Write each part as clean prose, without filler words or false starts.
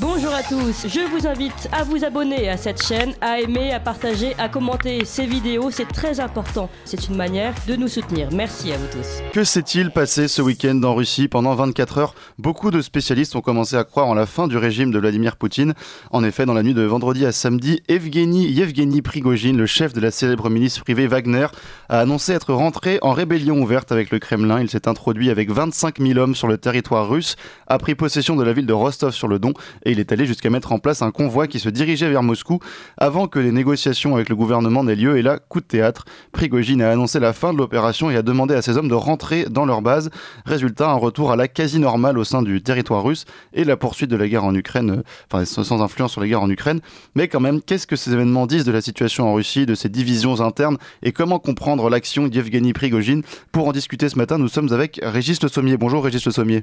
Bonjour à tous, je vous invite à vous abonner à cette chaîne, à aimer, à partager, à commenter ces vidéos, c'est très important. C'est une manière de nous soutenir. Merci à vous tous. Que s'est-il passé ce week-end en Russie pendant 24 heures? Beaucoup de spécialistes ont commencé à croire en la fin du régime de Vladimir Poutine. En effet, dans la nuit de vendredi à samedi, Yevgeny Prigojine, le chef de la célèbre milice privée Wagner, a annoncé être rentré en rébellion ouverte avec le Kremlin. Il s'est introduit avec 25 000 hommes sur le territoire russe, a pris possession de la ville de Rostov-sur-le-Don et il est allé jusqu'à mettre en place un convoi qui se dirigeait vers Moscou avant que les négociations avec le gouvernement n'aient lieu. Et là, coup de théâtre, Prigojine a annoncé la fin de l'opération et a demandé à ses hommes de rentrer dans leur base. Résultat, un retour à la quasi-normale au sein du territoire russe et la poursuite de la guerre en Ukraine, sans influence sur la guerre en Ukraine. Mais quand même, qu'est-ce que ces événements disent de la situation en Russie, de ces divisions internes et comment comprendre l'action d'Yevgeny Prigojine? Pour en discuter ce matin, nous sommes avec Régis Le Sommier. Bonjour Régis Le Sommier.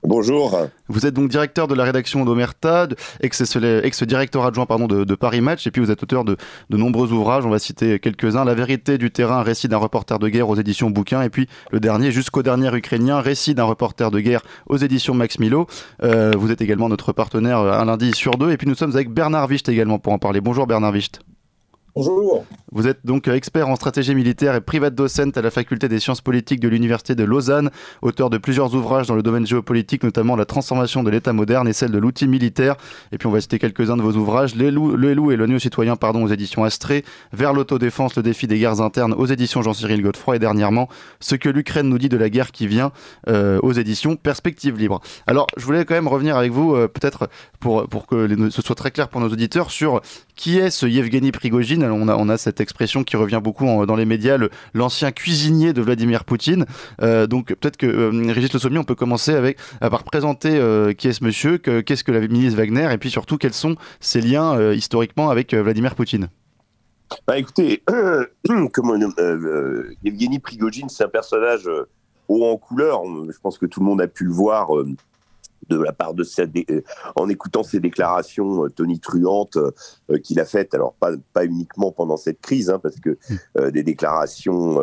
Bonjour. Vous êtes donc directeur de la rédaction d'Omerta, ex-directeur adjoint de Paris Match, et puis vous êtes auteur de nombreux ouvrages, on va citer quelques-uns. La vérité du terrain, récit d'un reporter de guerre aux éditions Bouquin, et puis le dernier, Jusqu'au dernier Ukrainien, récit d'un reporter de guerre aux éditions Max Milo. Vous êtes également notre partenaire un lundi sur deux, et puis nous sommes avec Bernard Wicht également pour en parler. Bonjour Bernard Wicht. Bonjour. Vous êtes donc expert en stratégie militaire et private docent à la faculté des sciences politiques de l'université de Lausanne, auteur de plusieurs ouvrages dans le domaine géopolitique, notamment La transformation de l'État moderne et celle de l'outil militaire. Et puis on va citer quelques-uns de vos ouvrages. Le loup et l'oignon citoyen aux éditions Astrée, Vers l'autodéfense, le défi des guerres internes aux éditions Jean-Cyril Godefroy et dernièrement Ce que l'Ukraine nous dit de la guerre qui vient aux éditions Perspective Libre. Alors je voulais quand même revenir avec vous peut-être pour que ce soit très clair pour nos auditeurs sur qui est ce Yevgeny Prigojine. Alors on a cette expression qui revient beaucoup dans les médias, l'ancien cuisinier de Vladimir Poutine. Donc peut-être que Régis Le Sommier, on peut commencer par présenter qui est ce monsieur, qu'est-ce que la milice Wagner, et puis surtout quels sont ses liens historiquement avec Vladimir Poutine. Écoutez, Yevgeny Prigojine, c'est un personnage haut en couleur. Je pense que tout le monde a pu le voir de la part de en écoutant ses déclarations tonitruantes qu'il a faites, alors pas uniquement pendant cette crise, parce que des déclarations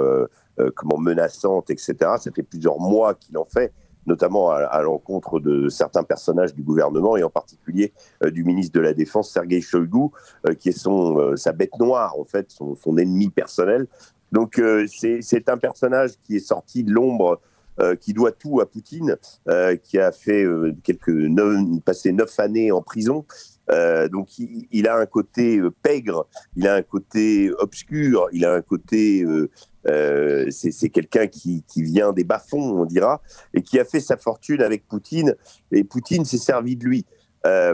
menaçantes, etc. Ça fait plusieurs mois qu'il en fait, notamment à l'encontre de certains personnages du gouvernement et en particulier du ministre de la Défense, Sergueï Shoigu, qui est sa bête noire, en fait, son ennemi personnel. Donc c'est un personnage qui est sorti de l'ombre, qui doit tout à Poutine, qui a fait passé 9 années en prison. Donc il a un côté pègre, il a un côté obscur, il a un côté c'est quelqu'un qui vient des bas-fonds, on dira, et qui a fait sa fortune avec Poutine, et Poutine s'est servi de lui.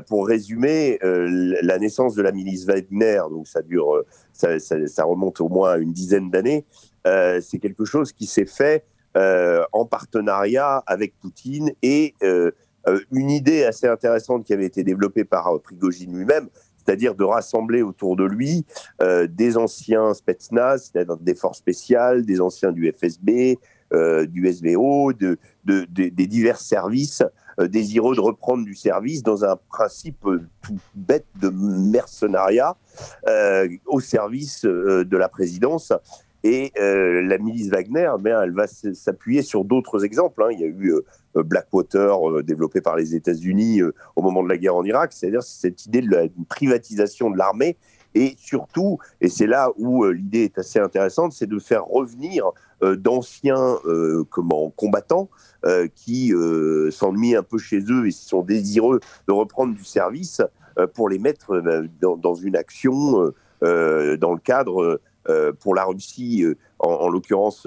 Pour résumer, la naissance de la milice Wagner, donc ça remonte au moins à une dizaine d'années, c'est quelque chose qui s'est fait en partenariat avec Poutine, et une idée assez intéressante qui avait été développée par Prigojine lui-même, c'est-à-dire de rassembler autour de lui des anciens Spetsnaz, c'est-à-dire des forces spéciales, des anciens du FSB, du SVO, des divers services désireux de reprendre du service dans un principe tout bête de mercenariat au service de la présidence. Et la milice Wagner, elle va s'appuyer sur d'autres exemples. Il y a eu Blackwater, développé par les États-Unis au moment de la guerre en Irak, c'est-à-dire cette idée de la privatisation de l'armée. Et surtout, et c'est là où l'idée est assez intéressante, c'est de faire revenir d'anciens combattants qui s'ennuient un peu chez eux et sont désireux de reprendre du service pour les mettre dans une action dans le cadre pour la Russie, en l'occurrence,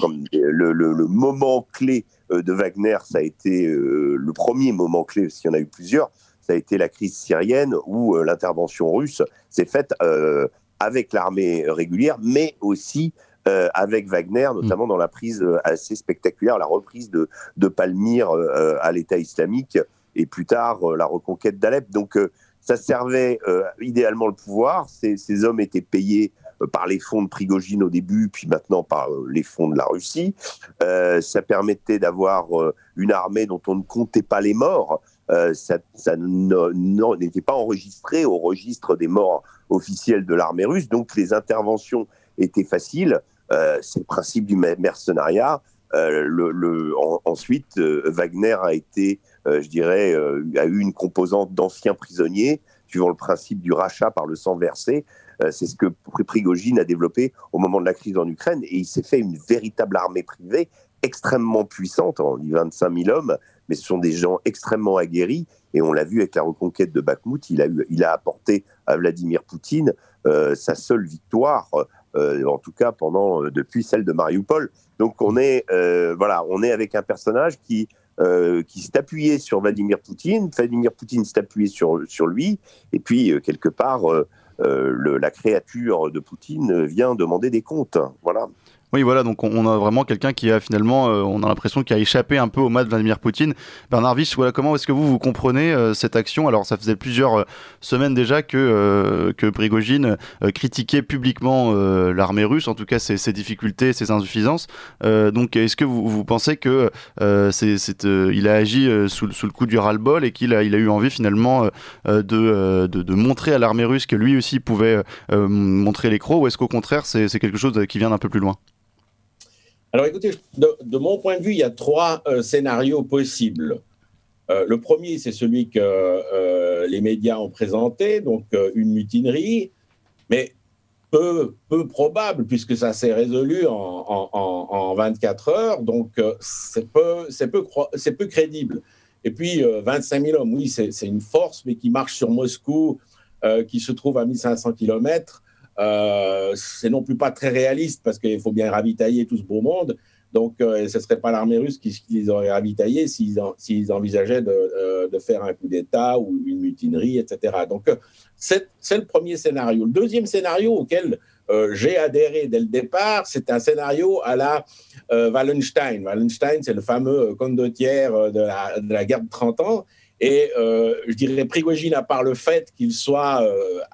comme le moment clé de Wagner, ça a été le premier moment clé, s'il y en a eu plusieurs, ça a été la crise syrienne où l'intervention russe s'est faite avec l'armée régulière, mais aussi avec Wagner, notamment dans la prise assez spectaculaire, la reprise de Palmyre à l'État islamique, et plus tard la reconquête d'Alep. Donc ça servait idéalement le pouvoir. Ces hommes étaient payés par les fonds de Prigojine au début, puis maintenant par les fonds de la Russie. Ça permettait d'avoir une armée dont on ne comptait pas les morts. Ça n'était pas enregistré au registre des morts officiels de l'armée russe, donc les interventions étaient faciles. C'est le principe du mercenariat. Ensuite, Wagner a été je dirais, a eu une composante d'anciens prisonniers, suivant le principe du rachat par le sang versé. C'est ce que Prigojine a développé au moment de la crise en Ukraine, et il s'est fait une véritable armée privée extrêmement puissante. On dit 25 000 hommes, mais ce sont des gens extrêmement aguerris, et on l'a vu avec la reconquête de Bakhmout. Il a apporté à Vladimir Poutine sa seule victoire, en tout cas depuis celle de Mariupol. Donc on est avec un personnage qui s'est appuyé sur Vladimir Poutine s'est appuyé sur lui, et puis quelque part la créature de Poutine vient demander des comptes. Voilà. Oui, voilà, donc on a vraiment quelqu'un qui a finalement, on a l'impression qu'il a échappé un peu aux mains de Vladimir Poutine. Bernard Wiesch, voilà, comment est-ce que vous comprenez cette action ? Alors, ça faisait plusieurs semaines déjà que Prigojine critiquait publiquement l'armée russe, en tout cas ses difficultés, ses insuffisances. Donc, est-ce que vous pensez que il a agi sous le coup du ras-le-bol et qu'il a eu envie finalement de montrer à l'armée russe que lui aussi pouvait montrer les crocs, ou est-ce qu'au contraire, c'est quelque chose qui vient d'un peu plus loin ? Alors écoutez, de mon point de vue, il y a 3 scénarios possibles. Le premier, c'est celui que les médias ont présenté, donc une mutinerie, mais peu probable, puisque ça s'est résolu en 24 heures, donc c'est peu crédible. Et puis 25 000 hommes, oui, c'est une force, mais qui marche sur Moscou, qui se trouve à 1500 km. C'est non plus pas très réaliste, parce qu'il faut bien ravitailler tout ce beau monde. Donc, ce ne serait pas l'armée russe qui les aurait ravitaillés s'ils envisageaient de faire un coup d'État ou une mutinerie, etc. Donc, c'est le premier scénario. Le deuxième scénario auquel j'ai adhéré dès le départ, c'est un scénario à la Wallenstein. Wallenstein, c'est le fameux condottière de la guerre de 30 ans. Et je dirais, Prigojine, à part le fait qu'il soit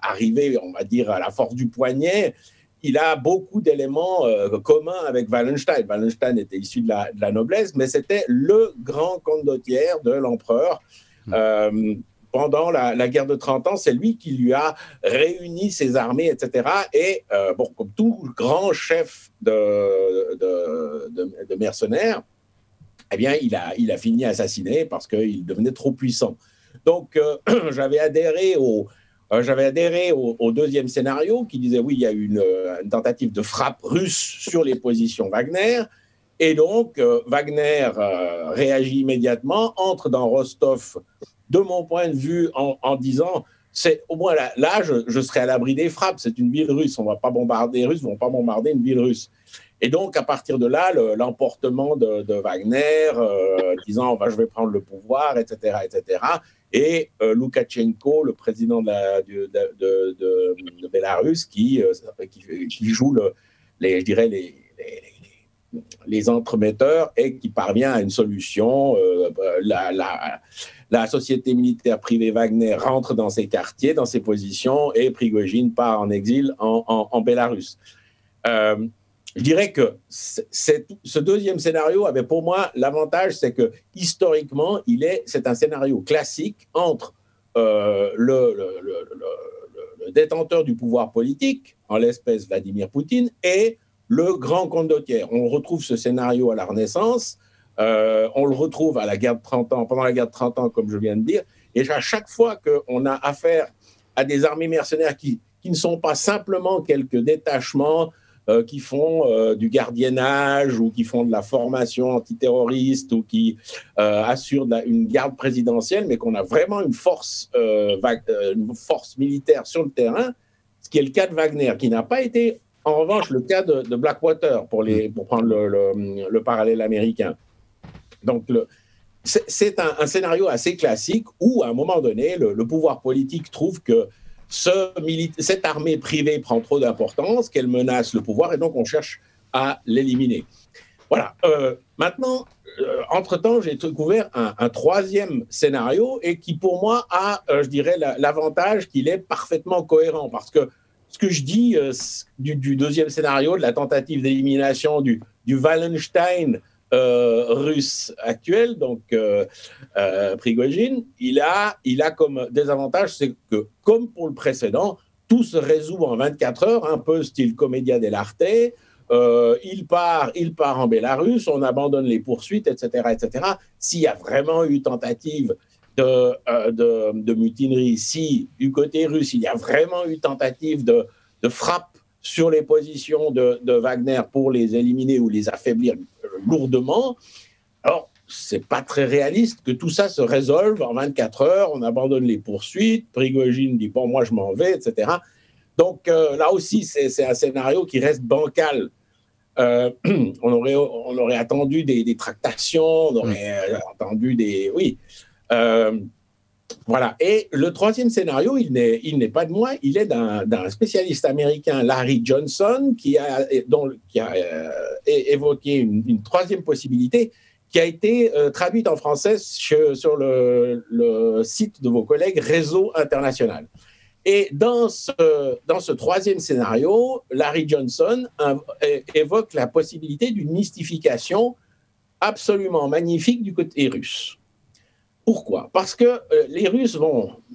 arrivé, on va dire, à la force du poignet, il a beaucoup d'éléments communs avec Wallenstein. Wallenstein était issu de la noblesse, mais c'était le grand condottière de l'empereur. Pendant la guerre de 30 ans, c'est lui qui lui a réuni ses armées, etc. Et comme tout grand chef de mercenaires, eh bien, il a fini assassiné parce qu'il devenait trop puissant. Donc, j'avais adhéré au deuxième scénario qui disait, oui, il y a une tentative de frappe russe sur les positions Wagner. Et donc, Wagner réagit immédiatement, entre dans Rostov, de mon point de vue, en disant, au moins là je serai à l'abri des frappes. C'est une ville russe. On va pas bombarder, les Russes ne vont pas bombarder une ville russe. Et donc, à partir de là, l'emportement de Wagner, disant je vais prendre le pouvoir, etc., etc. Et Loukachenko, le président de Bélarus, qui joue les entremetteurs et qui parvient à une solution. La société militaire privée Wagner rentre dans ses quartiers, dans ses positions, et Prigojine part en exil en Bélarus. Je dirais que ce deuxième scénario avait pour moi l'avantage, c'est que historiquement, c'est un scénario classique entre le détenteur du pouvoir politique, en l'espèce Vladimir Poutine, et le grand condottière. On retrouve ce scénario à la Renaissance, on le retrouve à la guerre de 30 ans, pendant la guerre de 30 ans, comme je viens de dire, et à chaque fois qu'on a affaire à des armées mercenaires qui ne sont pas simplement quelques détachements, qui font du gardiennage ou qui font de la formation antiterroriste ou qui assurent une garde présidentielle, mais qu'on a vraiment une force militaire sur le terrain, ce qui est le cas de Wagner, qui n'a pas été, en revanche, le cas de Blackwater, pour prendre le parallèle américain. Donc, c'est un scénario assez classique où, à un moment donné, le pouvoir politique trouve que cette armée privée prend trop d'importance, qu'elle menace le pouvoir, et donc on cherche à l'éliminer. Voilà. Maintenant, entre-temps, j'ai découvert un troisième scénario, et qui, pour moi, a, je dirais, l'avantage qu'il est parfaitement cohérent, parce que ce que je dis du deuxième scénario, de la tentative d'élimination du Wallenstein russe actuel, donc Prigojine, il a comme désavantage, c'est que, comme pour le précédent, tout se résout en 24 heures, un peu style Commedia dell'arte. il part en Bélarus, on abandonne les poursuites, etc., etc. S'il y a vraiment eu tentative de mutinerie, si du côté russe, il y a vraiment eu tentative de frappe sur les positions de Wagner pour les éliminer ou les affaiblir lourdement, alors c'est pas très réaliste que tout ça se résolve en 24 heures, on abandonne les poursuites, Prigojine dit « bon, moi je m'en vais », etc. Donc là aussi, c'est un scénario qui reste bancal. On aurait attendu des tractations, on aurait attendu des... Oui. Voilà. Et le troisième scénario, il n'est pas de moi, il est d'un spécialiste américain, Larry Johnson, qui a évoqué une troisième possibilité qui a été traduite en français sur le site de vos collègues Réseau International. Et dans ce troisième scénario, Larry Johnson évoque la possibilité d'une mystification absolument magnifique du côté russe. Pourquoi ? Parce que les Russes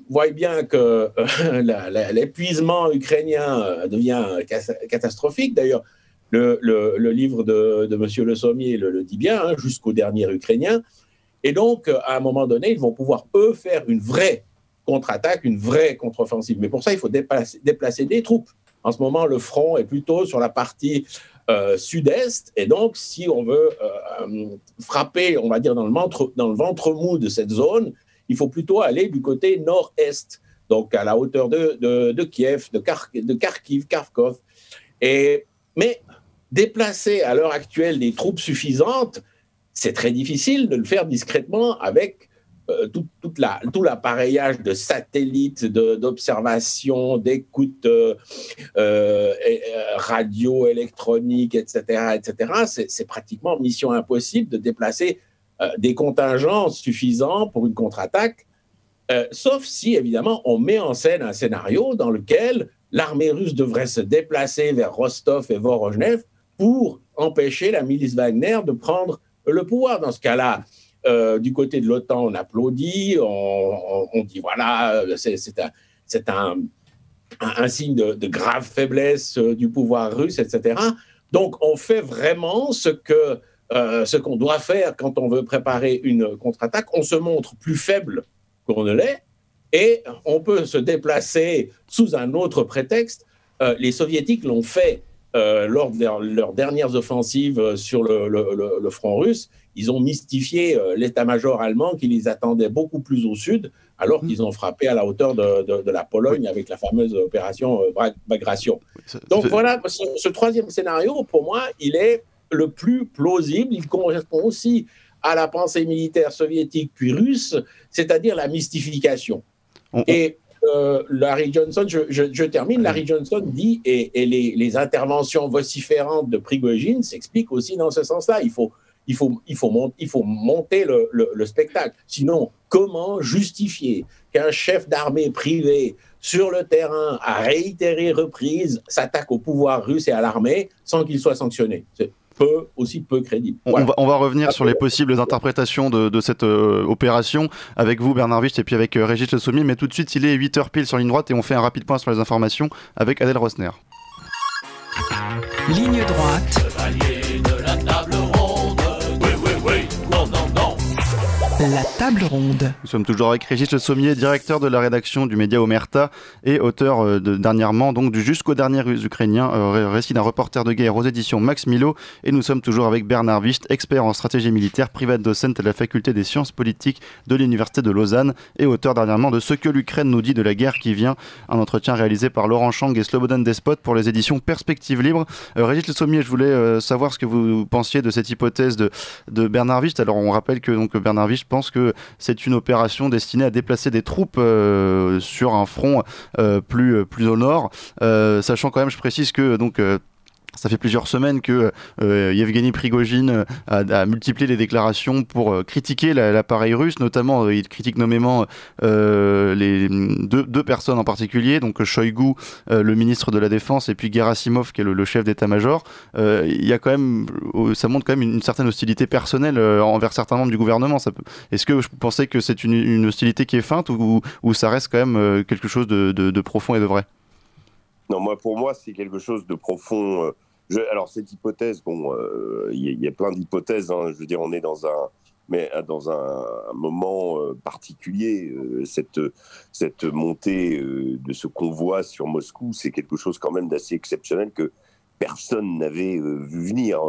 voient bien que l'épuisement ukrainien devient catastrophique. D'ailleurs, le livre de M. Le Sommier le dit bien, jusqu'au dernier Ukrainien. Et donc, à un moment donné, ils vont pouvoir, eux, faire une vraie contre-attaque, une vraie contre-offensive. Mais pour ça, il faut déplacer des troupes. En ce moment, le front est plutôt sur la partie sud-est. Et donc, si on veut frapper, on va dire, dans le ventre mou de cette zone, il faut plutôt aller du côté nord-est, donc à la hauteur de Kiev, de Kharkiv, Kharkov. Mais déplacer à l'heure actuelle des troupes suffisantes, c'est très difficile de le faire discrètement avec tout l'appareillage de satellites, d'observation, d'écoute radio, électronique, etc. C'est pratiquement mission impossible de déplacer des contingents suffisants pour une contre-attaque, sauf si, évidemment, on met en scène un scénario dans lequel l'armée russe devrait se déplacer vers Rostov et Vorojnev pour empêcher la milice Wagner de prendre le pouvoir. Dans ce cas-là, du côté de l'OTAN, on applaudit, on dit voilà, c'est un signe de grave faiblesse du pouvoir russe, etc. Donc, on fait vraiment ce qu'on doit faire quand on veut préparer une contre-attaque. On se montre plus faible qu'on ne l'est et on peut se déplacer sous un autre prétexte. Les Soviétiques l'ont fait lors de leurs dernières offensives sur le front russe. Ils ont mystifié l'état-major allemand qui les attendait beaucoup plus au sud, alors qu'ils ont frappé à la hauteur de la Pologne avec la fameuse opération Bagration. Donc voilà, ce troisième scénario, pour moi, il est le plus plausible. Il correspond aussi à la pensée militaire soviétique puis russe, c'est-à-dire la mystification. Et Larry Johnson, je termine, Larry Johnson dit, et les interventions vociférantes de Prigojine s'expliquent aussi dans ce sens-là. Il faut monter le spectacle. Sinon, comment justifier qu'un chef d'armée privé sur le terrain, à réitérées reprises, s'attaque au pouvoir russe et à l'armée sans qu'il soit sanctionné ? C'est peu crédible. Voilà. On va revenir sur les possibles interprétations de cette opération avec vous, Bernard Wicht, et puis avec Régis Le Sommier. Mais tout de suite, il est 8h pile sur Ligne Droite et on fait un rapide point sur les informations avec Adèle Rosner. Ligne droite. Chevalier de la table ronde. Oui. Non. La table ronde. Nous sommes toujours avec Régis Le Sommier, directeur de la rédaction du média Omerta et auteur dernièrement donc du Jusqu'au dernier Ukrainien, récit d'un reporter de guerre aux éditions Max Milo. Et nous sommes toujours avec Bernard Wicht, expert en stratégie militaire, privat docent à la faculté des sciences politiques de l'université de Lausanne et auteur dernièrement de Ce que l'Ukraine nous dit de la guerre qui vient, un entretien réalisé par Laurent Chang et Slobodan Despot pour les éditions Perspectives Libres. Régis Le Sommier, je voulais savoir ce que vous pensiez de cette hypothèse de Bernard Wicht. Alors on rappelle que donc Bernard Wicht pense que c'est une opération destinée à déplacer des troupes sur un front plus au nord, sachant quand même, je précise que donc ça fait plusieurs semaines que Yevgeny Prigojine a multiplié les déclarations pour critiquer l'appareil russe, notamment il critique nommément les deux personnes en particulier, donc Shoigu, le ministre de la Défense, et puis Gerasimov, qui est le chef d'état-major. Il y a quand même, ça montre quand même une certaine hostilité personnelle envers certains membres du gouvernement. Est-ce que vous pensez que c'est une hostilité qui est feinte ou ça reste quand même quelque chose de profond et de vrai ? Non, pour moi, c'est quelque chose de profond Alors cette hypothèse, bon, il y a plein d'hypothèses. Hein. Je veux dire, on est dans un moment particulier. Cette montée de ce convoi sur Moscou, c'est quelque chose quand même d'assez exceptionnel que personne n'avait vu venir.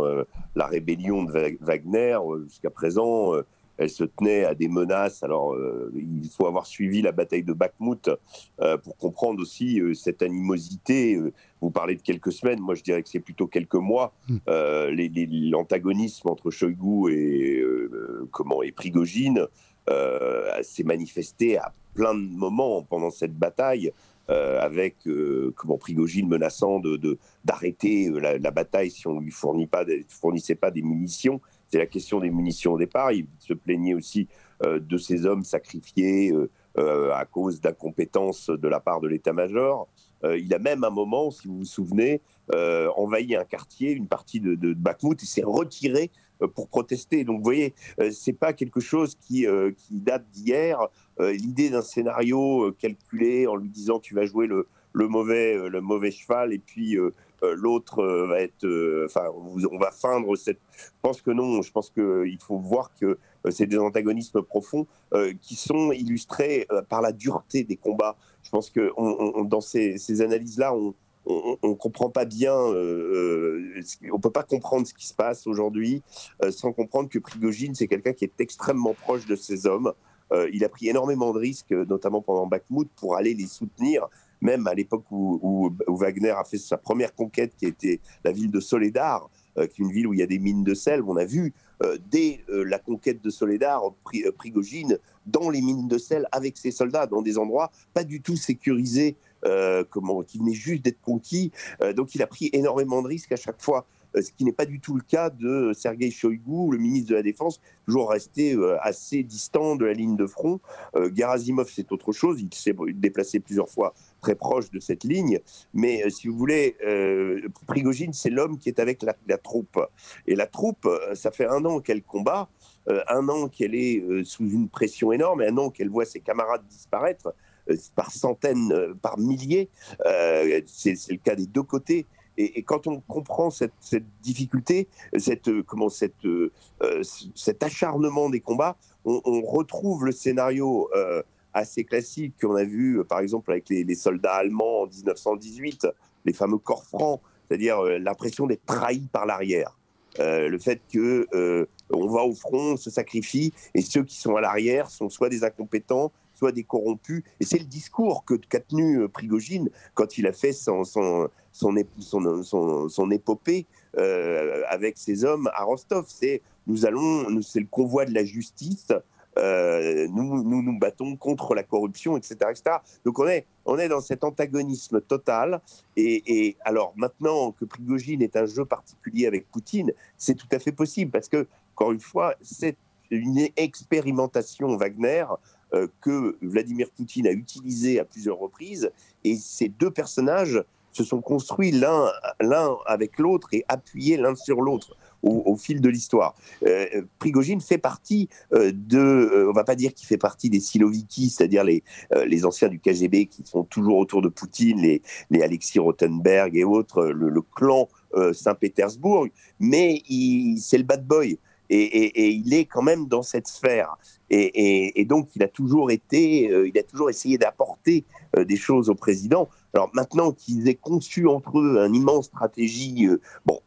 La rébellion de Wagner, jusqu'à présent, elle se tenait à des menaces. Alors, il faut avoir suivi la bataille de Bakhmout pour comprendre aussi cette animosité. Vous parlez de quelques semaines, moi je dirais que c'est plutôt quelques mois. L'antagonisme entre Shoigu et Prigojine s'est manifesté à plein de moments pendant cette bataille. Avec Prigojine menaçant d'arrêter la bataille si on ne lui fournissait pas des munitions. C'est la question des munitions au départ. Il se plaignait aussi de ces hommes sacrifiés à cause d'incompétence de la part de l'état-major. Il a même, à un moment, si vous vous souvenez, envahi un quartier, une partie de Bakhmout, et s'est retiré pour protester. Donc, vous voyez, c'est pas quelque chose qui date d'hier. L'idée d'un scénario calculé en lui disant tu vas jouer le mauvais cheval et puis l'autre va être... on va feindre cette... Je pense que non. Je pense qu'il faut voir que c'est des antagonismes profonds qui sont illustrés par la dureté des combats. Je pense que dans ces analyses-là, on comprend pas bien, on peut pas comprendre ce qui se passe aujourd'hui sans comprendre que Prigojine, c'est quelqu'un qui est extrêmement proche de ses hommes. Il a pris énormément de risques, notamment pendant Bakhmout, pour aller les soutenir, même à l'époque où Wagner a fait sa première conquête, qui était la ville de Soledar, qui est une ville où il y a des mines de sel. On a vu dès la conquête de Soledar, Prigojine dans les mines de sel avec ses soldats, dans des endroits pas du tout sécurisés, qui venaient juste d'être conquis. Donc il a pris énormément de risques à chaque fois. Ce qui n'est pas du tout le cas de Sergueï Shoigu, le ministre de la Défense, toujours resté assez distant de la ligne de front. Gerasimov, c'est autre chose. Il s'est déplacé plusieurs fois très proche de cette ligne. Mais si vous voulez, Prigojine, c'est l'homme qui est avec la troupe. Et la troupe, ça fait 1 an qu'elle combat, 1 an qu'elle est sous une pression énorme, et 1 an qu'elle voit ses camarades disparaître par centaines, par milliers. C'est le cas des deux côtés. Et quand on comprend cette difficulté, cet acharnement des combats, on retrouve le scénario assez classique qu'on a vu, par exemple, avec les soldats allemands en 1918, les fameux corps francs, c'est-à-dire l'impression d'être trahi par l'arrière. Le fait qu'on va au front, on se sacrifie, et ceux qui sont à l'arrière sont soit des incompétents, soit des corrompus. Et c'est le discours qu'a tenu Prigojine quand il a fait son épopée avec ses hommes à Rostov. C'est le convoi de la justice. Nous battons contre la corruption, etc., etc. Donc on est dans cet antagonisme total. Et alors maintenant que Prigojine est un jeu particulier avec Poutine, c'est tout à fait possible parce que, encore une fois, c'est une expérimentation Wagner que Vladimir Poutine a utilisé à plusieurs reprises, et ces deux personnages se sont construits l'un avec l'autre et appuyés l'un sur l'autre au fil de l'histoire. Prigojine fait partie on va pas dire qu'il fait partie des Siloviki, c'est-à-dire les anciens du KGB qui sont toujours autour de Poutine, les Alexis Rotenberg et autres, le clan Saint-Pétersbourg, mais c'est le bad boy. Et il est quand même dans cette sphère. Et donc, il a toujours essayé d'apporter des choses au président. Alors maintenant qu'ils aient conçu entre eux une immense stratégie,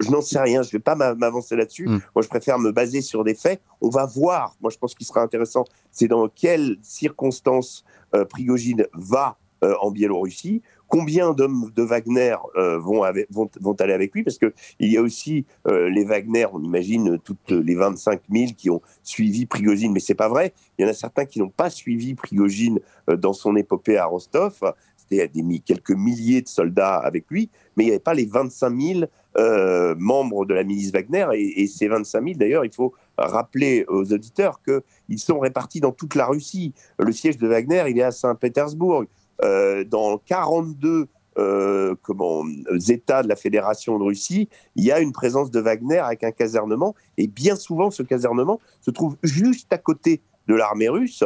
je n'en sais rien, je ne vais pas m'avancer là-dessus. Moi, je préfère me baser sur des faits. On va voir. Moi, je pense qu'il sera intéressant, c'est dans quelles circonstances Prigojine va en Biélorussie. Combien d'hommes de Wagner vont aller avec lui? Parce qu'il y a aussi les Wagner, on imagine toutes les 25 000 qui ont suivi Prigojine, mais c'est pas vrai. Il y en a certains qui n'ont pas suivi Prigojine dans son épopée à Rostov. C'était quelques milliers de soldats avec lui, mais il n'y avait pas les 25 000 membres de la milice Wagner. Et ces 25 000, d'ailleurs, il faut rappeler aux auditeurs qu'ils sont répartis dans toute la Russie. Le siège de Wagner, il est à Saint-Pétersbourg. Dans 42 États de la Fédération de Russie, il y a une présence de Wagner avec un casernement, et bien souvent ce casernement se trouve juste à côté de l'armée russe,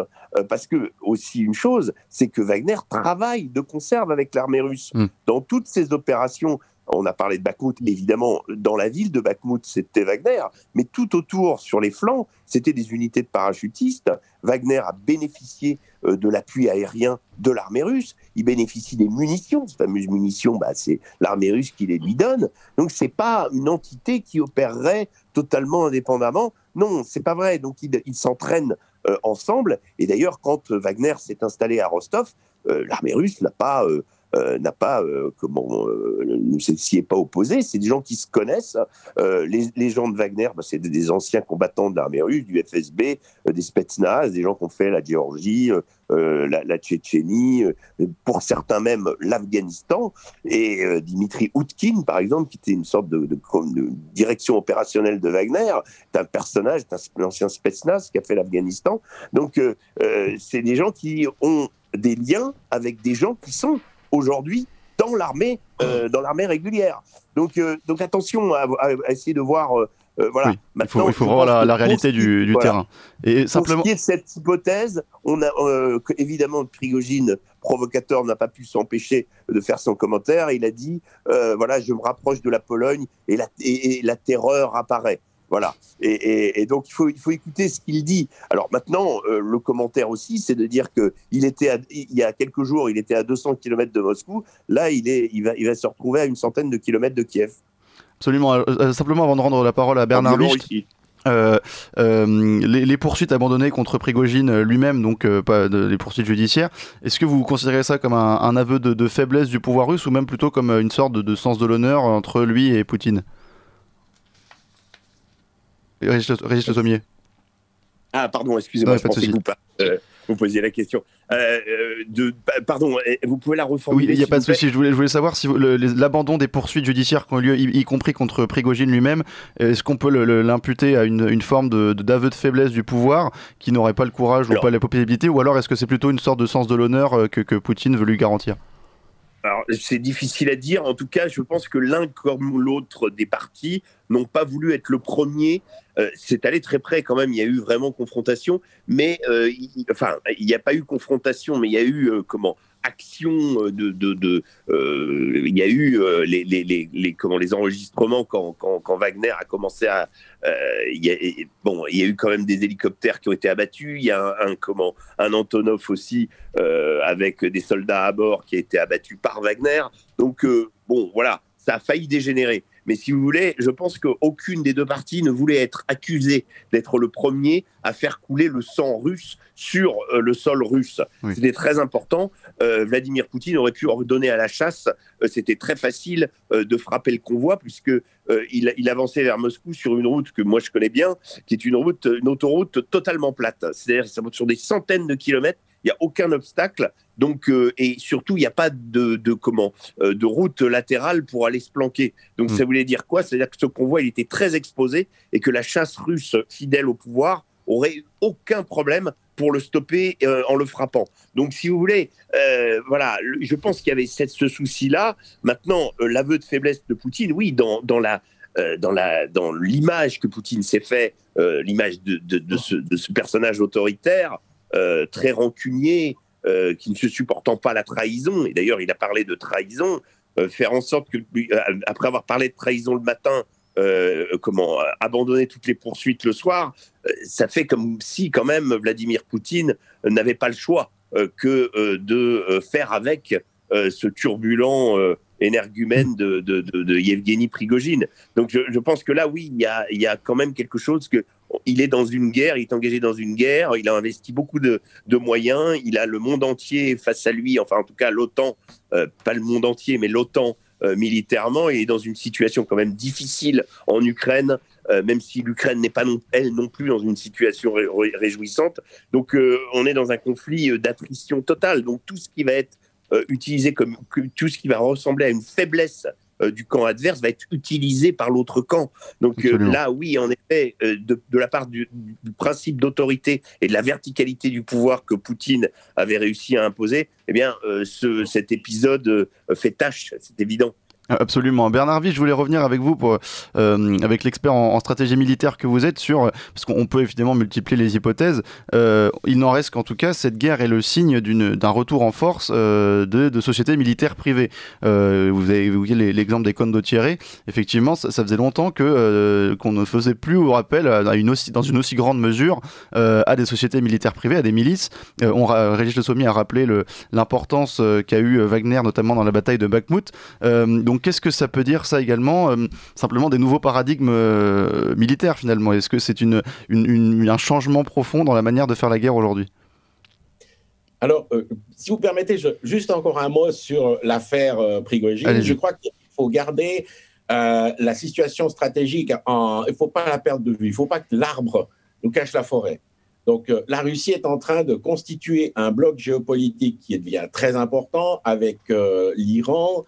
parce que aussi une chose, c'est que Wagner travaille de conserve avec l'armée russe. Dans toutes ces opérations On a parlé de Bakhmout, évidemment, dans la ville de Bakhmout, c'était Wagner, mais tout autour, sur les flancs, c'était des unités de parachutistes. Wagner a bénéficié de l'appui aérien de l'armée russe. Il bénéficie des munitions. Ces fameuses munitions, c'est l'armée russe qui les lui donne. Donc, c'est pas une entité qui opérerait totalement indépendamment. Non, c'est pas vrai. Donc, ils s'entraînent ensemble. Et d'ailleurs, quand Wagner s'est installé à Rostov, l'armée russe ne s'y est pas opposé. C'est des gens qui se connaissent. Les gens de Wagner, c'est des anciens combattants de l'armée russe, du FSB, des Spetsnaz, des gens qui ont fait la Géorgie, la Tchétchénie, pour certains même l'Afghanistan. Et Dimitri Outkin, par exemple, qui était une sorte de direction opérationnelle de Wagner, c'est un personnage, c'est un ancien Spetsnaz qui a fait l'Afghanistan. Donc, c'est des gens qui ont des liens avec des gens qui sont aujourd'hui dans l'armée régulière. Donc attention à essayer de voir. Voilà. Oui, il faut voir la réalité du terrain. Et simplement. Pour ce qui est de cette hypothèse, on a évidemment Prigojine, provocateur, n'a pas pu s'empêcher de faire son commentaire. Il a dit je me rapproche de la Pologne et la terreur apparaît. Voilà. Et donc, il faut écouter ce qu'il dit. Alors maintenant, le commentaire aussi, c'est de dire qu'il y a quelques jours, il était à 200 km de Moscou. Là, il va se retrouver à une centaine de kilomètres de Kiev. Absolument. Simplement, avant de rendre la parole à Bernard Wicht, les poursuites abandonnées contre Prigojine lui-même, donc pas les poursuites judiciaires, est-ce que vous considérez ça comme un aveu de faiblesse du pouvoir russe ou même plutôt comme une sorte de sens de l'honneur entre lui et Poutine ? Régis Le Sommier. Ah, pardon, excusez-moi, ouais, je pensais que vous posiez la question. Pardon, vous pouvez la reformuler? Oui, il n'y a pas de souci. Je voulais savoir si l'abandon des poursuites judiciaires qui ont lieu, y compris contre Prigojine lui-même, est-ce qu'on peut l'imputer à une forme d'aveu de faiblesse du pouvoir qui n'aurait pas le courage ou pas la possibilité, ou alors est-ce que c'est plutôt une sorte de sens de l'honneur que Poutine veut lui garantir? Alors, c'est difficile à dire. En tout cas, je pense que l'un comme l'autre des partis n'ont pas voulu être le premier. C'est allé très près quand même. Il y a eu vraiment confrontation. Mais, il n'y a pas eu confrontation, mais il y a eu, action il y a eu les enregistrements quand Wagner a commencé à il y a eu quand même des hélicoptères qui ont été abattus, il y a un Antonov aussi avec des soldats à bord qui a été abattu par Wagner, donc voilà, ça a failli dégénérer. Mais si vous voulez, je pense qu'aucune des deux parties ne voulait être accusée d'être le premier à faire couler le sang russe sur le sol russe. Oui. C'était très important. Vladimir Poutine aurait pu ordonner à la chasse. C'était très facile de frapper le convoi puisqu'il avançait vers Moscou sur une route que moi je connais bien, qui est une autoroute totalement plate. C'est-à-dire ça monte sur des centaines de kilomètres. Il n'y a aucun obstacle, donc, et surtout, il n'y a pas de route latérale pour aller se planquer. Donc, ça voulait dire quoi? C'est-à-dire que ce convoi, il était très exposé et que la chasse russe fidèle au pouvoir aurait aucun problème pour le stopper en le frappant. Donc, si vous voulez, voilà, je pense qu'il y avait ce souci-là. Maintenant, l'aveu de faiblesse de Poutine, oui, dans l'image que Poutine s'est fait, l'image de ce personnage autoritaire, très rancunier, qui ne se supportant pas la trahison, et d'ailleurs il a parlé de trahison, faire en sorte que, après avoir parlé de trahison le matin, abandonner toutes les poursuites le soir, ça fait comme si quand même Vladimir Poutine n'avait pas le choix que de faire avec ce turbulent énergumène de Yevgeny Prigojine. Donc je pense que là, oui, il y a quand même quelque chose que il est dans une guerre, il est engagé dans une guerre, il a investi beaucoup de moyens, il a le monde entier face à lui, enfin en tout cas l'OTAN, pas le monde entier, mais l'OTAN militairement, il est dans une situation quand même difficile en Ukraine, même si l'Ukraine n'est pas elle non plus dans une situation réjouissante. Donc on est dans un conflit d'attrition totale, donc tout ce qui va être utilisé tout ce qui va ressembler à une faiblesse du camp adverse va être utilisé par l'autre camp. Donc là, oui, en effet, de la part du principe d'autorité et de la verticalité du pouvoir que Poutine avait réussi à imposer, eh bien, cet épisode fait tâche, c'est évident. Absolument. Bernard Vie, je voulais revenir avec vous avec l'expert en stratégie militaire que vous êtes parce qu'on peut évidemment multiplier les hypothèses. Il n'en reste qu'en tout cas, cette guerre est le signe d'un retour en force de sociétés militaires privées. Vous avez évoqué l'exemple des condottieri. Effectivement, ça faisait longtemps qu'on ne faisait plus appel dans une aussi grande mesure à des sociétés militaires privées, à des milices. Régis Le Sommier a rappelé l'importance qu'a eu Wagner, notamment dans la bataille de Bakhmout. Donc qu'est-ce que ça peut dire, ça également, simplement des nouveaux paradigmes militaires finalement? Est-ce que c'est un changement profond dans la manière de faire la guerre aujourd'hui? Alors, si vous permettez, juste encore un mot sur l'affaire Prigojine. Allez-y. Je crois qu'il faut garder la situation stratégique, il ne faut pas la perdre de vue. Il ne faut pas que l'arbre nous cache la forêt. Donc, la Russie est en train de constituer un bloc géopolitique qui devient très important avec l'Iran.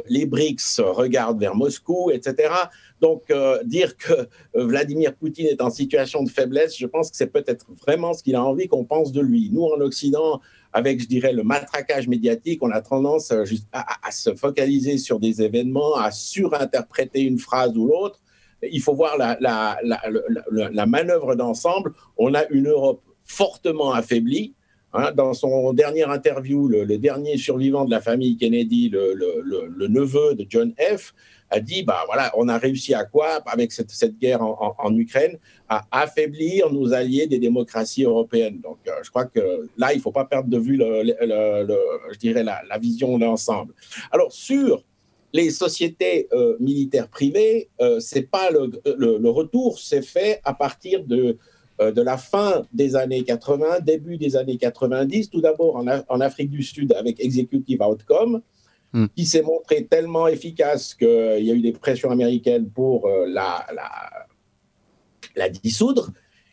Les BRICS regardent vers Moscou, etc. Donc, dire que Vladimir Poutine est en situation de faiblesse, je pense que c'est peut-être vraiment ce qu'il a envie qu'on pense de lui. Nous, en Occident, avec, je dirais, le matraquage médiatique, on a tendance à se focaliser sur des événements, à surinterpréter une phrase ou l'autre. Il faut voir la manœuvre d'ensemble. On a une Europe fortement affaiblie. Dans son dernière interview, le dernier survivant de la famille Kennedy, le neveu de John F., a dit voilà, on a réussi à quoi, avec cette guerre en Ukraine, à affaiblir nos alliés des démocraties européennes. Donc, je crois que là, il ne faut pas perdre de vue je dirais la vision d'ensemble. Alors, sur les sociétés militaires privées, c'est pas le retour s'est fait à partir de la fin des années 80, début des années 90, tout d'abord en Afrique du Sud avec Executive Outcome, qui s'est montré tellement efficace qu'il y a eu des pressions américaines pour la dissoudre,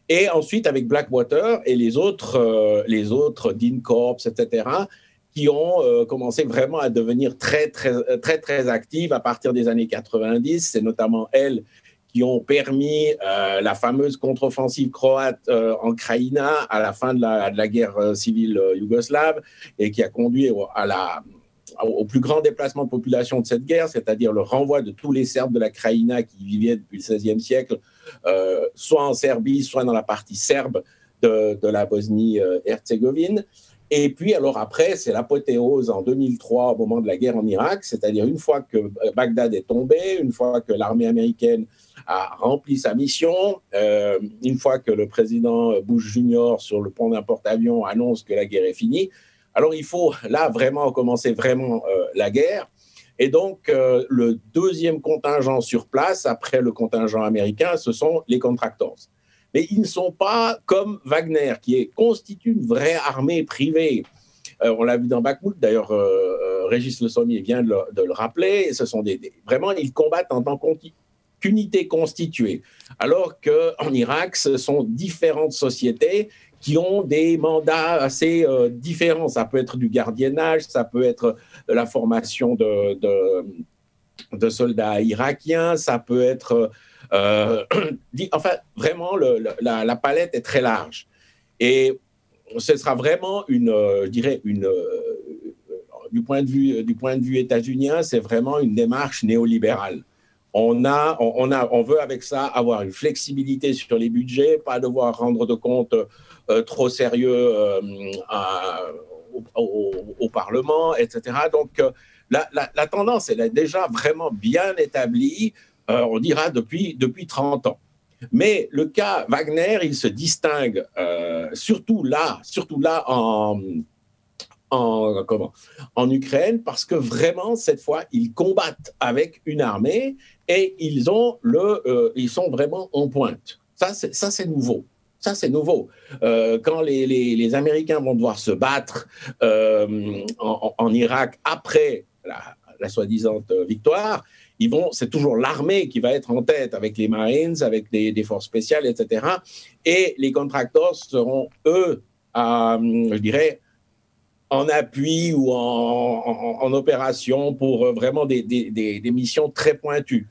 et ensuite avec Blackwater et les autres Dean Corps, etc., qui ont commencé vraiment à devenir très, très, très, très actives à partir des années 90. C'est notamment elles qui ont permis la fameuse contre-offensive croate en Krajina à la fin de la guerre civile yougoslave, et qui a conduit au plus grand déplacement de population de cette guerre, c'est-à-dire le renvoi de tous les Serbes de la Krajina qui vivaient depuis le XVIe siècle, soit en Serbie, soit dans la partie serbe de la Bosnie-Herzégovine. Et puis, alors après, c'est l'apothéose en 2003, au moment de la guerre en Irak, c'est-à-dire une fois que Bagdad est tombé, une fois que l'armée américaine a rempli sa mission, une fois que le président Bush Jr. sur le pont d'un porte-avions annonce que la guerre est finie, alors il faut là vraiment commencer la guerre. Et donc, le deuxième contingent sur place, après le contingent américain, ce sont les contractors. Mais ils ne sont pas comme Wagner, qui constitue une vraie armée privée. On l'a vu dans Bakhmout, d'ailleurs, Régis Le Sommier vient de le rappeler. Ce sont vraiment, ils combattent en tant qu'unité constituée. Alors qu'en Irak, ce sont différentes sociétés qui ont des mandats assez différents. Ça peut être du gardiennage, ça peut être la formation de soldats irakiens, ça peut être... enfin, vraiment, la palette est très large. Et ce sera vraiment je dirais, du point de vue états-unien, c'est vraiment une démarche néolibérale. On veut avec ça avoir une flexibilité sur les budgets, pas devoir rendre de compte trop sérieux au Parlement, etc. Donc, la tendance, elle est déjà vraiment bien établie. On dira depuis 30 ans. Mais le cas Wagner, il se distingue surtout là en Ukraine, parce que vraiment, cette fois, ils combattent avec une armée et ils sont vraiment en pointe. Ça, c'est nouveau. Ça, c'est nouveau. Quand les Américains vont devoir se battre en Irak après la soi-disant victoire, c'est toujours l'armée qui va être en tête avec les Marines, avec des forces spéciales, etc. Et les contractors seront, eux, je dirais, en appui ou en opération pour vraiment des missions très pointues.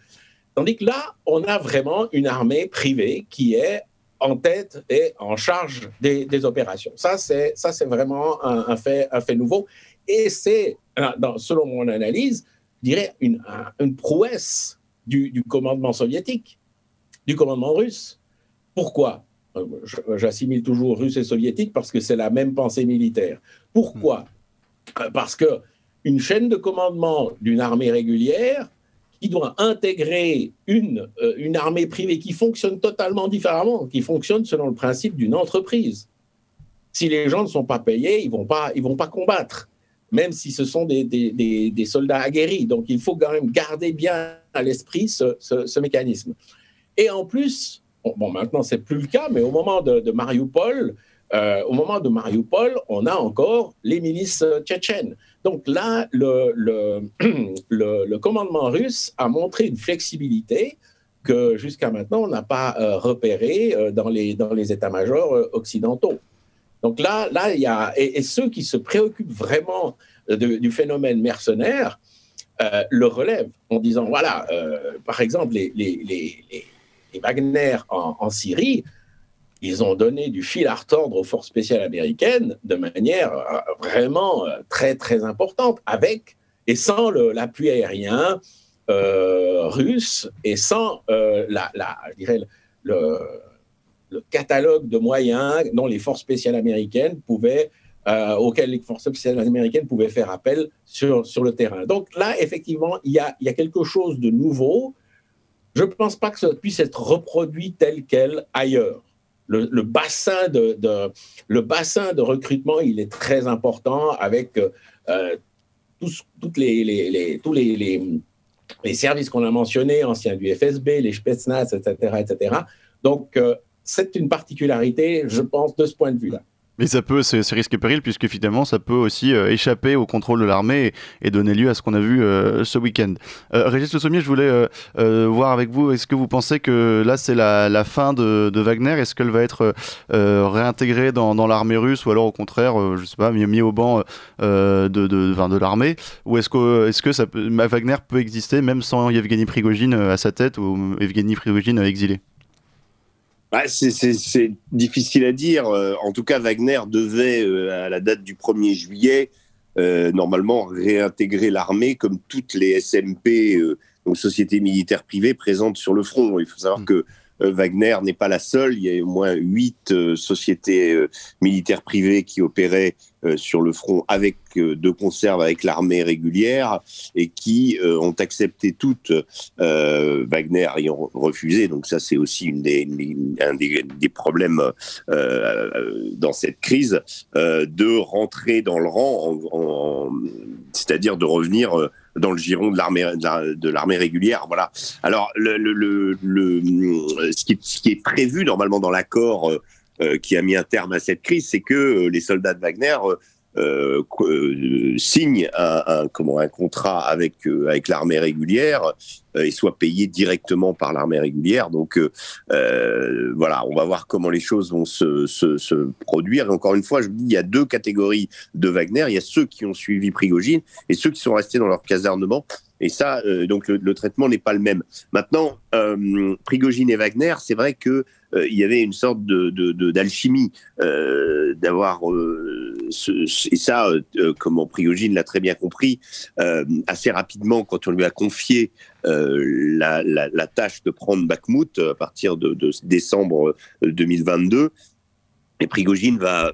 Tandis que là, on a vraiment une armée privée qui est en tête et en charge des opérations. Ça, c'est vraiment un fait nouveau. Et c'est, selon mon analyse, je dirais, une prouesse du commandement soviétique, du commandement russe. Pourquoi ? J'assimile toujours russe et soviétique parce que c'est la même pensée militaire. Pourquoi ? Parce qu'une chaîne de commandement d'une armée régulière qui doit intégrer une armée privée qui fonctionne totalement différemment, qui fonctionne selon le principe d'une entreprise. Si les gens ne sont pas payés, ils vont pas combattre, même si ce sont des soldats aguerris. Donc, il faut quand même garder bien à l'esprit ce mécanisme. Et en plus, maintenant, c'est plus le cas, mais au moment de Mariupol, on a encore les milices tchétchènes. Donc là, le commandement russe a montré une flexibilité que jusqu'à maintenant, on n'a pas repérée dans les états-majors occidentaux. Donc là, il y a et ceux qui se préoccupent vraiment du phénomène mercenaire le relèvent en disant voilà, par exemple les Wagner en Syrie, ils ont donné du fil à retordre aux forces spéciales américaines de manière vraiment très très importante, avec et sans l'appui aérien russe et sans je dirais le catalogue de moyens dont les forces spéciales américaines auxquels les forces spéciales américaines pouvaient faire appel sur le terrain. Donc là, effectivement, il y a quelque chose de nouveau. Je ne pense pas que ça puisse être reproduit tel quel ailleurs. Le bassin de recrutement, il est très important avec tous les services qu'on a mentionnés, anciens du FSB, les Spetsnaz, etc., etc. Donc, c'est une particularité, je pense, de ce point de vue-là. Mais ça peut, c'est risque et péril, puisque finalement, ça peut aussi échapper au contrôle de l'armée et donner lieu à ce qu'on a vu ce week-end. Régis Le Sommier, je voulais voir avec vous, est-ce que vous pensez que là, c'est la fin de Wagner ? Est-ce qu'elle va être réintégrée dans l'armée russe, ou alors au contraire, je sais pas, mis au banc de l'armée ? Ou est-ce que Wagner peut exister même sans Yevgeny Prigojine à sa tête, ou Yevgeny Prigojine exilé ? C'est difficile à dire. En tout cas, Wagner devait, à la date du 1er juillet, normalement réintégrer l'armée comme toutes les SMP, donc sociétés militaires privées, présentes sur le front. Il faut savoir que Wagner n'est pas la seule. Il y a au moins 8 sociétés militaires privées qui opéraient sur le front de conserve avec l'armée régulière et qui ont accepté toutes, Wagner ayant refusé. Donc ça, c'est aussi un des problèmes dans cette crise, de rentrer dans le rang, c'est-à-dire de revenir dans le giron de l'armée régulière. Voilà. Alors, ce qui est prévu normalement dans l'accord qui a mis un terme à cette crise, c'est que les soldats de Wagner signent un contrat avec l'armée régulière et soient payés directement par l'armée régulière. Donc voilà, on va voir comment les choses vont se produire. Et encore une fois, je vous dis, il y a 2 catégories de Wagner. Il y a ceux qui ont suivi Prigojine et ceux qui sont restés dans leur casernement. Et ça, donc le traitement n'est pas le même. Maintenant, Prigojine et Wagner, c'est vrai que il y avait une sorte d'alchimie, d'avoir et ça, comment Prigojine l'a très bien compris assez rapidement quand on lui a confié la tâche de prendre Bakhmout à partir de décembre 2022. Et Prigojine va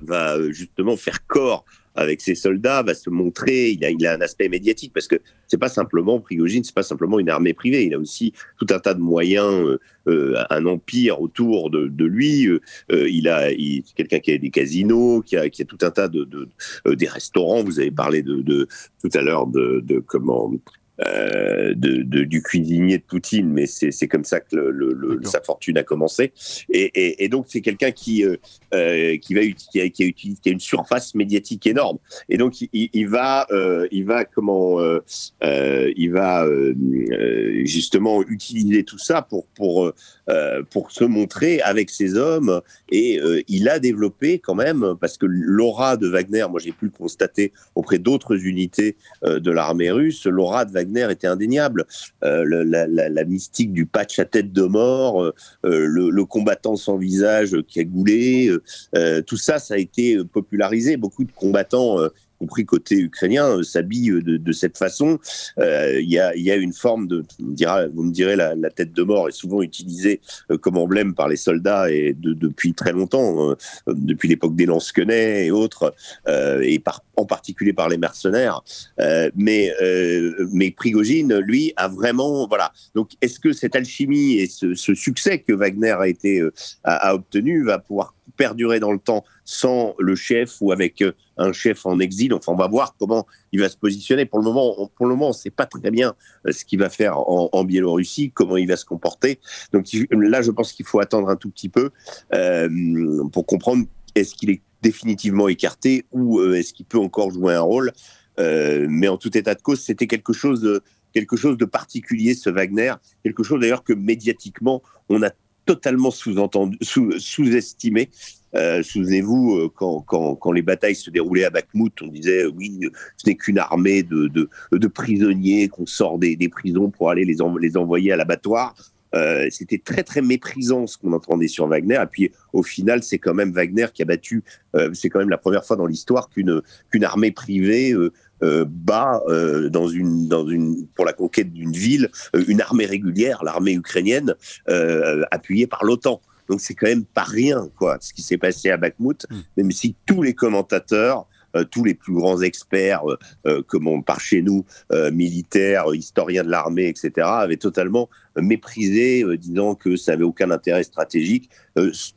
justement faire corps avec ses soldats, va se montrer, il a un aspect médiatique, parce que Prigojine, c'est pas simplement une armée privée, il a aussi tout un tas de moyens, un empire autour de lui, c'est quelqu'un qui a des casinos, qui a tout un tas des restaurants, vous avez parlé tout à l'heure du cuisinier de Poutine, mais c'est comme ça que sa fortune a commencé. Et donc c'est quelqu'un qui a une surface médiatique énorme. Et donc il va justement utiliser tout ça pour se montrer avec ses hommes. Et il a développé quand même, parce que l'aura de Wagner, moi j'ai pu le constater auprès d'autres unités de l'armée russe, l'aura de Wagner était indéniable. La mystique du patch à tête de mort, le combattant sans visage cagoulé, tout ça a été popularisé. Beaucoup de combattants compris côté ukrainien, s'habille de cette façon. Il y a une forme de, vous me direz, la tête de mort est souvent utilisée comme emblème par les soldats et depuis très longtemps, depuis l'époque des lance-quenets et autres, et en particulier par les mercenaires. Mais Prigojine, lui, a vraiment, voilà. Donc, est-ce que cette alchimie et ce succès que Wagner a obtenu va pouvoir perdurer dans le temps sans le chef ou avec un chef en exil? Enfin, on va voir comment il va se positionner. Pour le moment, on ne sait pas très bien ce qu'il va faire en Biélorussie, comment il va se comporter. Donc là, je pense qu'il faut attendre un tout petit peu pour comprendre est-ce qu'il est définitivement écarté ou est-ce qu'il peut encore jouer un rôle. Mais en tout état de cause, c'était quelque chose de particulier, ce Wagner. Quelque chose d'ailleurs que médiatiquement, on a totalement sous-estimé. Souvenez-vous, quand les batailles se déroulaient à Bakhmout, on disait oui, ce n'est qu'une armée de prisonniers qu'on sort des prisons pour aller les envoyer à l'abattoir. C'était très très méprisant ce qu'on entendait sur Wagner. Et puis au final, c'est quand même Wagner qui a battu. C'est quand même la première fois dans l'histoire qu'une armée privée bat pour la conquête d'une ville, une armée régulière, l'armée ukrainienne, appuyée par l'OTAN. Donc c'est quand même pas rien, quoi, ce qui s'est passé à Bakhmout, même si tous les commentateurs, tous les plus grands experts, comme par chez nous, militaires, historiens de l'armée, etc., avaient totalement méprisé, disant que ça n'avait aucun intérêt stratégique,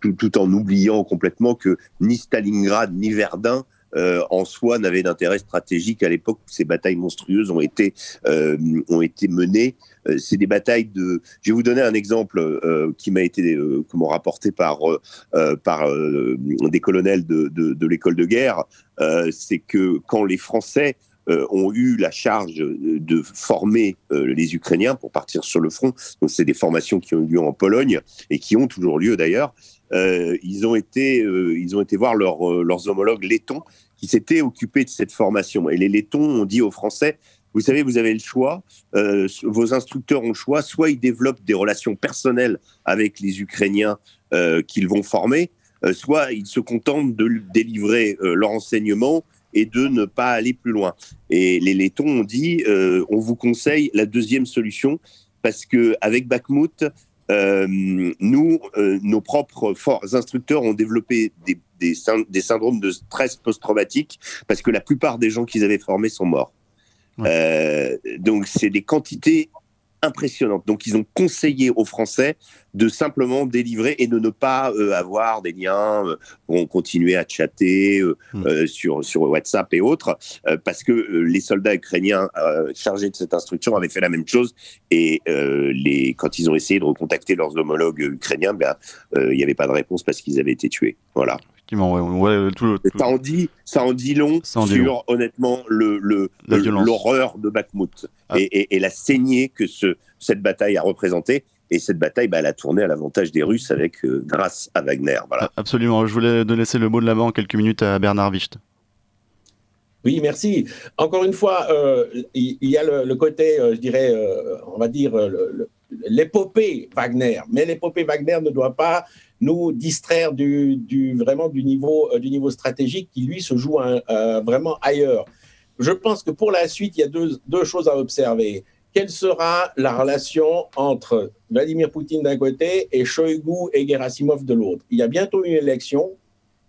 tout en oubliant complètement que ni Stalingrad ni Verdun en soi n'avaient d'intérêt stratégique à l'époque où ces batailles monstrueuses ont été menées. C'est des batailles de... Je vais vous donner un exemple qui m'a été rapporté par des colonels de l'école de guerre. C'est que quand les Français ont eu la charge de former les Ukrainiens pour partir sur le front, donc c'est des formations qui ont eu lieu en Pologne et qui ont toujours lieu d'ailleurs, ils ont été voir leurs homologues lettons qui s'étaient occupés de cette formation. Et les lettons ont dit aux Français, vous savez, vous avez le choix, vos instructeurs ont le choix, soit ils développent des relations personnelles avec les Ukrainiens qu'ils vont former, soit ils se contentent de délivrer leur enseignement et de ne pas aller plus loin. Et les lettons ont dit, on vous conseille la deuxième solution, parce qu'avec Bakhmout, nos propres instructeurs ont développé des syndromes de stress post-traumatique parce que la plupart des gens qu'ils avaient formés sont morts. Donc, c'est des quantités impressionnantes. Donc, ils ont conseillé aux Français de simplement délivrer et de ne pas avoir des liens pour continuer à chatter sur WhatsApp et autres, parce que les soldats ukrainiens chargés de cette instruction avaient fait la même chose et quand ils ont essayé de recontacter leurs homologues ukrainiens, il n'y avait pas de réponse parce qu'ils avaient été tués. Voilà. Ça en dit long sur, honnêtement, l'horreur de Bakhmout et la saignée que cette bataille a représentée. Et cette bataille, elle a tourné à l'avantage des Russes grâce à Wagner. Voilà. Absolument. Je voulais laisser le mot de la main en quelques minutes à Bernard Wicht. Oui, merci. Encore une fois, il y a le côté, je dirais, on va dire, l'épopée Wagner. Mais l'épopée Wagner ne doit pas nous distraire vraiment du niveau stratégique qui, lui, se joue vraiment ailleurs. Je pense que pour la suite, il y a deux choses à observer. Quelle sera la relation entre Vladimir Poutine d'un côté et Shoigu et Gerasimov de l'autre? Il y a bientôt une élection.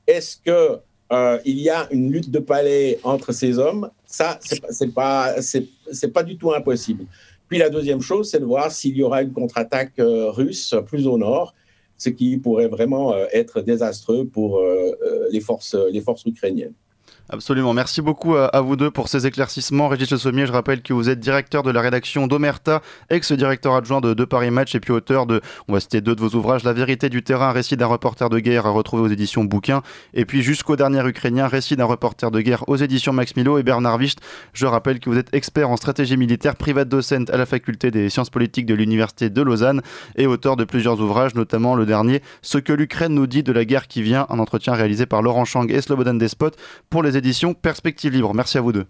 Est-ce qu'il y a une lutte de palais entre ces hommes? Ça, c'est pas du tout impossible. Puis la deuxième chose, c'est de voir s'il y aura une contre-attaque russe plus au nord, ce qui pourrait vraiment être désastreux pour les forces ukrainiennes. Absolument, merci beaucoup à vous deux pour ces éclaircissements. Régis Le Sommier, je rappelle que vous êtes directeur de la rédaction d'Omerta, ex-directeur adjoint de Paris Match et puis auteur de, on va citer deux de vos ouvrages, La vérité du terrain, récit d'un reporter de guerre à retrouver aux éditions Bouquin, et puis Jusqu'au dernier Ukrainien, récit d'un reporter de guerre aux éditions Max Milo. Et Bernard Wicht, je rappelle que vous êtes expert en stratégie militaire, privat docent à la faculté des sciences politiques de l'université de Lausanne et auteur de plusieurs ouvrages, notamment le dernier Ce que l'Ukraine nous dit de la guerre qui vient, un entretien réalisé par Laurent Chang et Slobodan Despot pour les éditions Perspective Libre. Merci à vous deux.